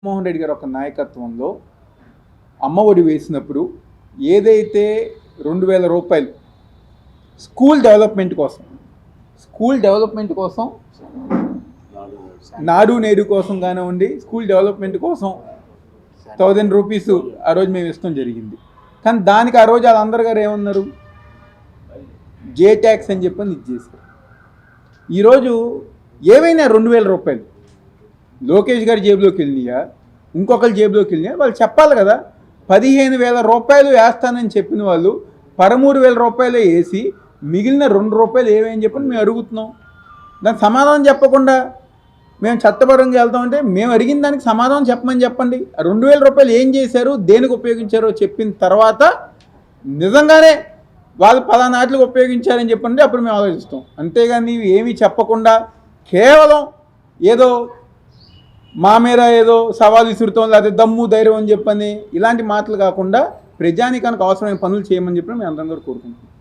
జగన్మోహన్ రెడ్డి గారు ఒక నాయకత్వంలో అమ్మ ఒడి వేసినప్పుడు ఏదైతే 2000 రూపాయలు స్కూల్ డెవలప్మెంట్ కోసం నాడు నేడు కోసం కానివ్వండి, స్కూల్ డెవలప్మెంట్ కోసం 1000 రూపీస్ ఆ రోజు మేము ఇష్టం జరిగింది. కానీ దానికి ఆ రోజు వాళ్ళందరి గారు ఏమన్నారు, జే ట్యాక్స్ అని చెప్పని ఇది చేశారు. ఈరోజు ఏవైనా 2000 రూపాయలు లోకేష్ గారి జేబులోకి వెళ్ళినాయా, ఇంకొకరి జేబులోకి వెళ్ళినాయా, వాళ్ళు చెప్పాలి కదా. 15,000 రూపాయలు వేస్తానని చెప్పిన వాళ్ళు 13,000 రూపాయలు వేసి మిగిలిన 2 రూపాయలు ఏమని చెప్పని మేము అడుగుతున్నాం. దానికి సమాధానం చెప్పకుండా మేము చట్టపరంగా వెళ్తామంటే మేము అడిగిన దానికి సమాధానం చెప్పండి. 2,000 రూపాయలు ఏం చేశారు, దేనికి ఉపయోగించారో చెప్పిన తర్వాత నిజంగానే వాళ్ళు పలానాట్లకు ఉపయోగించారని చెప్పండి, అప్పుడు మేము ఆలోచిస్తాం. అంతేగాని ఏమీ చెప్పకుండా కేవలం ఏదో మా మీద ఏదో సవాల్ విసురుతాం, లేకపోతే దమ్ము ధైర్యం అని చెప్పని ఇలాంటి మాటలు కాకుండా ప్రజానికానికి అవసరమైన పనులు చేయమని చెప్పి మేము అందరం కూడా కోరుకుంటున్నాం.